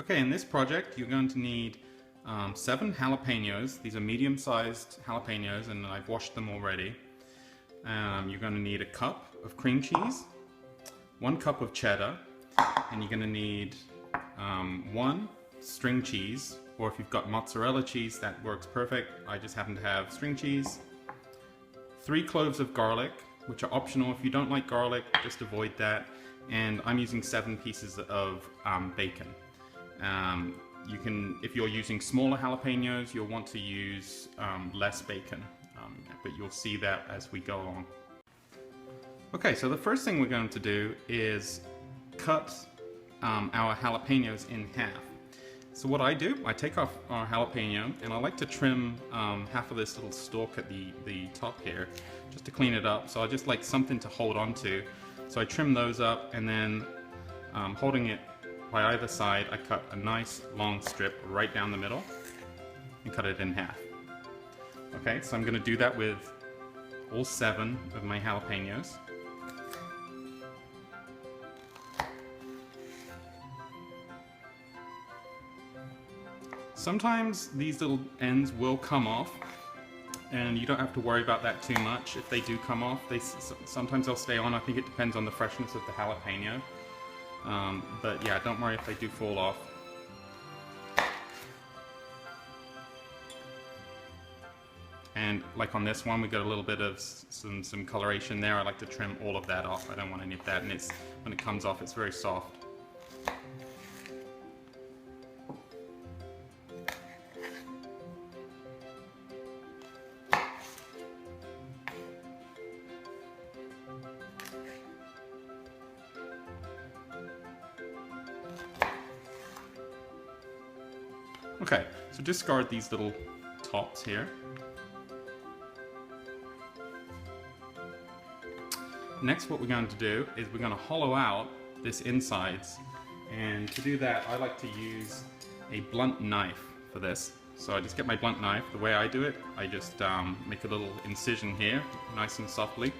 Okay, in this project you're going to need 7 jalapenos. These are medium-sized jalapenos and I've washed them already. You're going to need a cup of cream cheese, 1 cup of cheddar, and you're going to need 1 string cheese, or if you've got mozzarella cheese that works perfect. I just happen to have string cheese, 3 cloves of garlic, which are optional. If you don't like garlic, just avoid that. And I'm using 7 pieces of bacon. You can, if you're using smaller jalapenos, you'll want to use less bacon, but you'll see that as we go along. Okay, so the first thing we're going to do is cut our jalapenos in half. So what I do, I take off our jalapeno and I like to trim half of this little stalk at the top here, just to clean it up. So I just like something to hold on to. So I trim those up, and then holding it by either side, I cut a nice long strip right down the middle and cut it in half. Okay, so I'm going to do that with all 7 of my jalapenos. Sometimes these little ends will come off, and you don't have to worry about that too much. If they do come off, sometimes they'll stay on. I think it depends on the freshness of the jalapeno. But yeah, don't worry if they do fall off. And like on this one, we got a little bit of some coloration there. I like to trim all of that off. I don't want any of that, and when it comes off, it's very soft. Okay, so discard these little tops here. Next, what we're going to do is we're going to hollow out this insides, and to do that I like to use a blunt knife for this. So I just get my blunt knife. The way I do it, I just make a little incision here, nice and softly,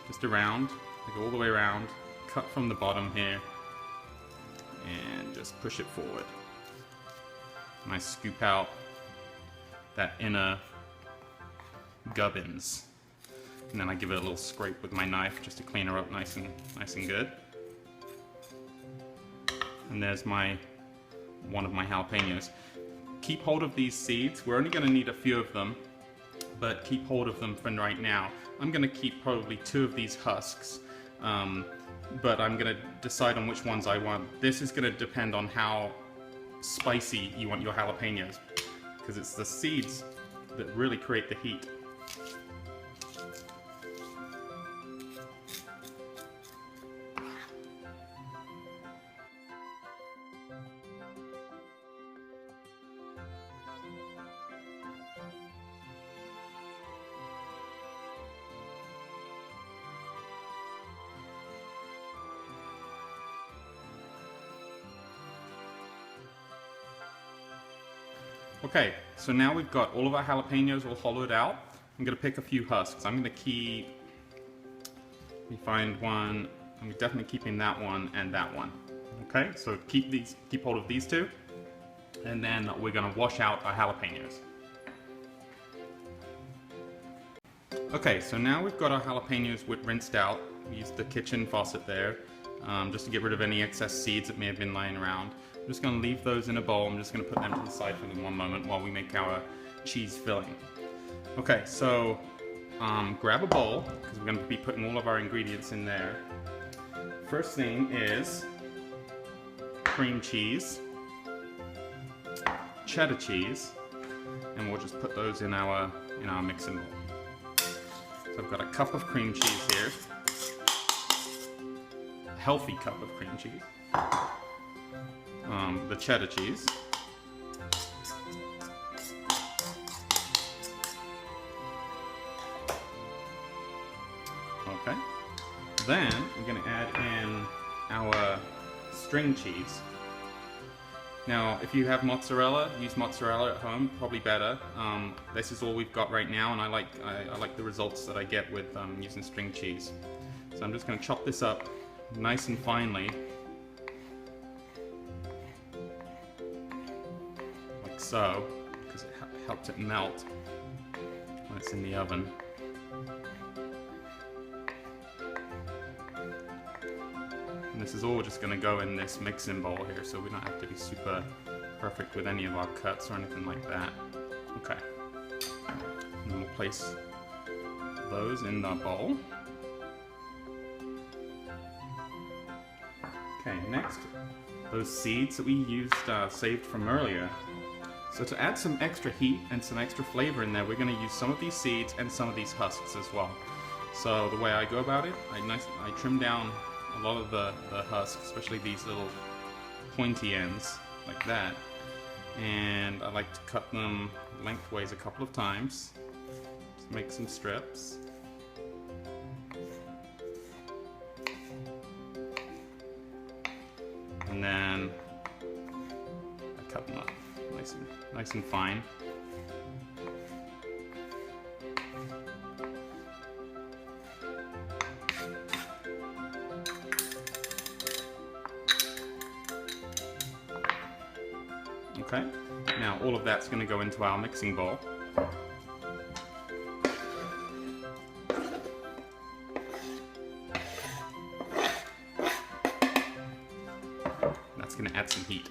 just around. I go all the way around, cut from the bottom here, and just push it forward. And I scoop out that inner gubbins, and then I give it a little scrape with my knife just to clean her up nice and good. And there's one of my jalapenos. Keep hold of these seeds. We're only going to need a few of them, but keep hold of them for right now. I'm going to keep probably 2 of these husks, but I'm going to decide on which ones I want. This is going to depend on how spicy you want your jalapenos, because it's the seeds that really create the heat. Okay, so now we've got all of our jalapenos all hollowed out. I'm going to pick a few husks. I'm going to keep, let me find one, I'm definitely keeping that one and that one. Okay, so keep hold of these 2, and then we're going to wash out our jalapenos. Okay, so now we've got our jalapenos rinsed out. We used the kitchen faucet there, just to get rid of any excess seeds that may have been lying around. I'm just going to leave those in a bowl. I'm just going to put them to the side for one moment while we make our cheese filling. Okay, so grab a bowl, because we're going to be putting all of our ingredients in there. First thing is cream cheese, cheddar cheese, and we'll just put those in our mixing bowl. So I've got a cup of cream cheese here, a healthy cup of cream cheese. The cheddar cheese, okay, then we're going to add in our string cheese. Now if you have mozzarella, use mozzarella at home, probably better. This is all we've got right now, and I like the results that I get with using string cheese. So I'm just going to chop this up nice and finely. so, because it helps it melt when it's in the oven. And this is all just going to go in this mixing bowl here, so we don't have to be super perfect with any of our cuts or anything like that. Okay. And then we'll place those in the bowl. Okay, next, those seeds that we used, saved from earlier. So to add some extra heat and some extra flavor in there, we're going to use some of these seeds and some of these husks as well. So the way I go about it, I trim down a lot of the husks, especially these little pointy ends, like that. And I like to cut them lengthways a couple of times to make some strips. And then I cut them up nice and fine. Okay, now all of that's going to go into our mixing bowl. That's going to add some heat.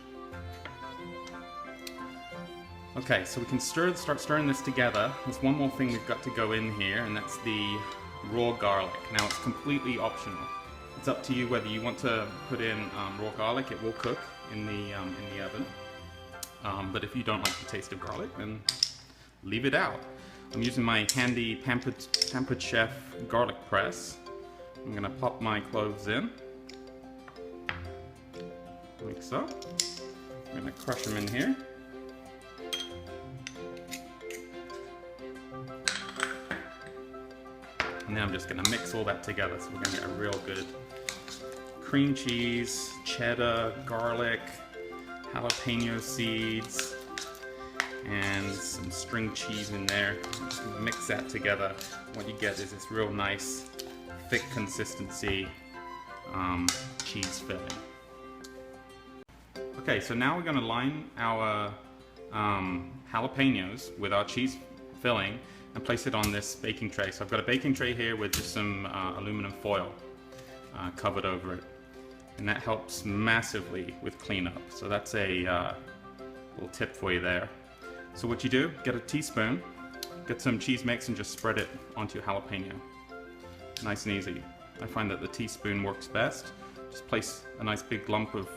Okay, so we can start stirring this together. There's one more thing we've got to go in here, and that's the raw garlic. Now it's completely optional. It's up to you whether you want to put in raw garlic. It will cook in the oven. But if you don't like the taste of garlic, then leave it out. I'm using my handy Pampered Chef garlic press. I'm gonna pop my cloves in, like so. I'm gonna crush them in here. And then I'm just gonna mix all that together, so we're gonna get a real good cream cheese, cheddar, garlic, jalapeno seeds, and some string cheese in there. Just mix that together. What you get is this real nice, thick consistency cheese filling. Okay, so now we're going to line our jalapenos with our cheese filling and place it on this baking tray. So I've got a baking tray here with just some aluminum foil covered over it. And that helps massively with cleanup. So that's a little tip for you there. So what you do, get a teaspoon, get some cheese mix and just spread it onto your jalapeno. Nice and easy. I find that the teaspoon works best. Just place a nice big lump of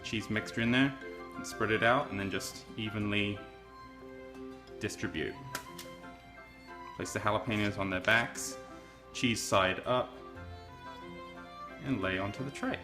cheese mixture in there and spread it out, and then just evenly distribute. Place the jalapenos on their backs, cheese side up, and lay onto the tray.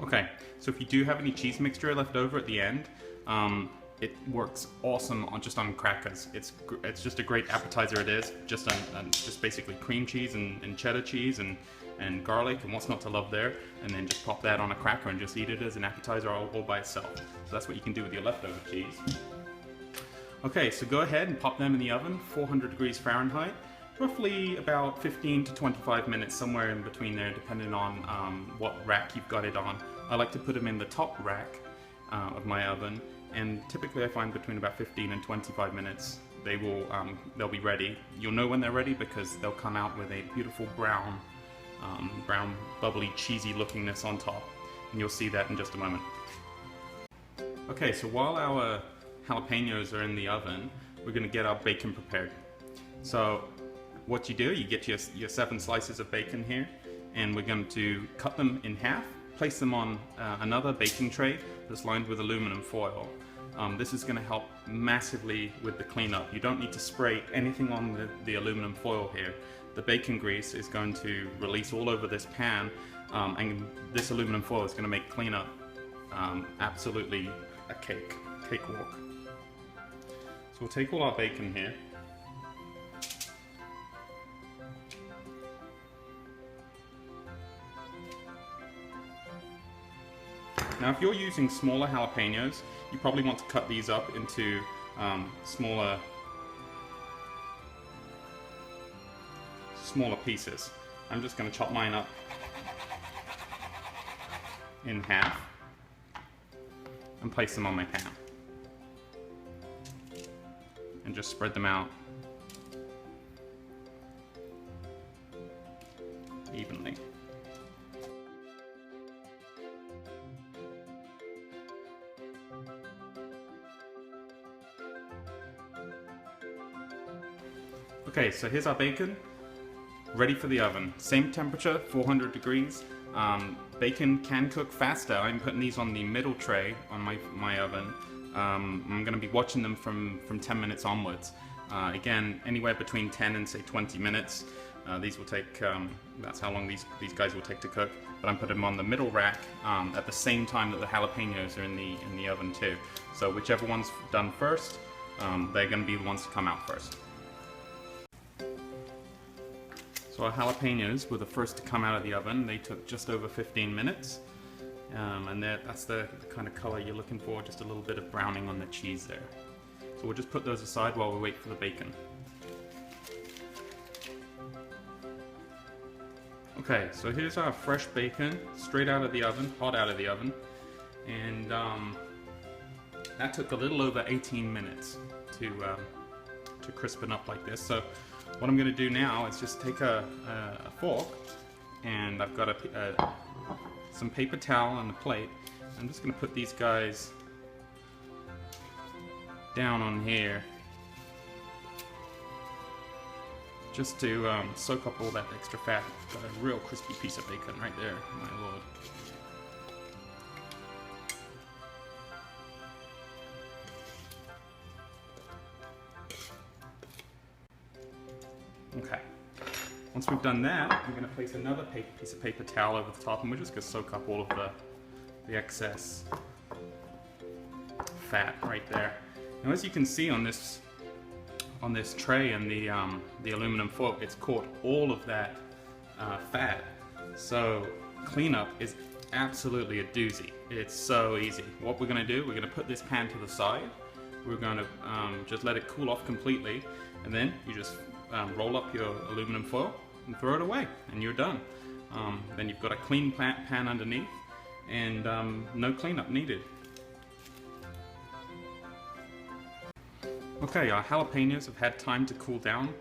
Okay, so if you do have any cheese mixture left over at the end, it works awesome on crackers. It's just a great appetizer. It is just basically cream cheese and cheddar cheese and garlic, and what's not to love there. And then just pop that on a cracker and just eat it as an appetizer all by itself. So that's what you can do with your leftover cheese. Okay, so go ahead and pop them in the oven, 400 degrees Fahrenheit. Roughly about 15 to 25 minutes, somewhere in between there, depending on what rack you've got it on. I like to put them in the top rack of my oven, and typically I find between about 15 and 25 minutes they'll be ready. You'll know when they're ready because they'll come out with a beautiful brown, bubbly, cheesy lookingness on top, and you'll see that in just a moment. Okay, so while our jalapenos are in the oven, we're going to get our bacon prepared. So what you do, you get your 7 slices of bacon here, and we're going to cut them in half, place them on another baking tray that's lined with aluminum foil. This is going to help massively with the cleanup. You don't need to spray anything on the aluminum foil here. The bacon grease is going to release all over this pan, and this aluminum foil is going to make cleanup absolutely a cakewalk. So we'll take all our bacon here. Now if you're using smaller jalapenos, you probably want to cut these up into smaller pieces. I'm just going to chop mine up in half and place them on my pan. And just spread them out evenly. Okay, so here's our bacon, ready for the oven. Same temperature, 400 degrees. Bacon can cook faster. I'm putting these on the middle tray on my oven. I'm going to be watching them from 10 minutes onwards. Again, anywhere between 10 and say 20 minutes. These will take, that's how long these guys will take to cook. But I'm putting them on the middle rack at the same time that the jalapenos are in the oven too. So whichever one's done first, they're going to be the ones to come out first. So our jalapenos were the first to come out of the oven. They took just over 15 minutes. And that's the kind of color you're looking for, just a little bit of browning on the cheese there. So we'll just put those aside while we wait for the bacon. Okay, so here's our fresh bacon, straight out of the oven, hot out of the oven. And that took a little over 18 minutes to crispen up like this. So what I'm going to do now is just take a fork, and I've got some paper towel on the plate. I'm just going to put these guys down on here just to soak up all that extra fat. Got a real crispy piece of bacon right there, my lord. Okay, once we've done that, I'm going to place another piece of paper towel over the top, and we're just going to soak up all of the excess fat right there. Now, as you can see on this tray and the aluminum foil, it's caught all of that fat. So cleanup is absolutely a doozy. It's so easy. What we're going to do, we're going to put this pan to the side. We're going to just let it cool off completely, and then you just roll up your aluminum foil and throw it away, and you're done. Then you've got a clean pan underneath, and no cleanup needed. Okay, our jalapenos have had time to cool down,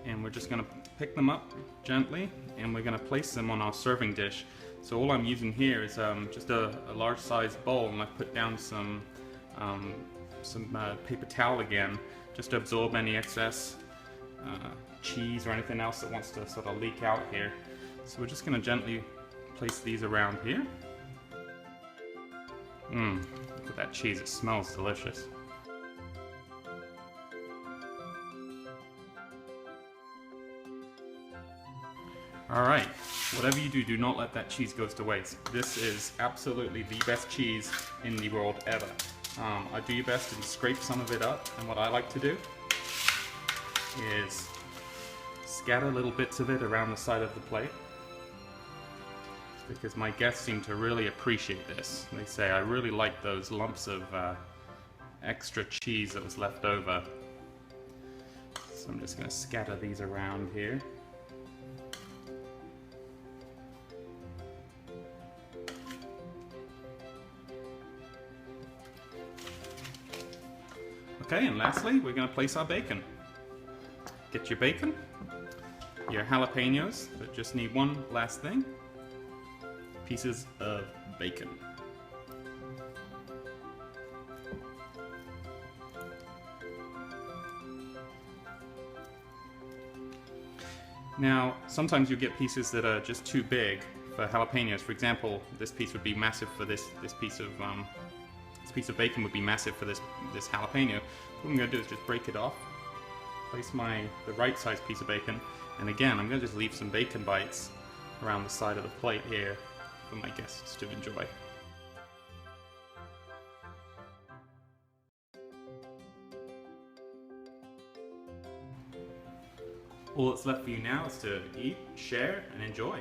and we're just going to pick them up gently, and we're going to place them on our serving dish. So all I'm using here is just a large sized bowl, and I've put down some paper towel again, just to absorb any excess cheese or anything else that wants to sort of leak out here. So we're just going to gently place these around here. Look at that cheese, it smells delicious. Alright, whatever you do, do not let that cheese go to waste. This is absolutely the best cheese in the world ever. I do your best and scrape some of it up, and what I like to do is scatter little bits of it around the side of the plate, because my guests seem to really appreciate this. They say, I really like those lumps of extra cheese that was left over. So I'm just going to scatter these around here. Okay, and lastly, we're going to place our bacon. Get your bacon, your jalapenos that just need one last thing, pieces of bacon. Now, sometimes you get pieces that are just too big for jalapenos. For example, this piece would be massive for this piece of bacon would be massive for this jalapeno. What I'm going to do is just break it off, place the right size piece of bacon, and again, I'm going to just leave some bacon bites around the side of the plate here for my guests to enjoy. All that's left for you now is to eat, share, and enjoy.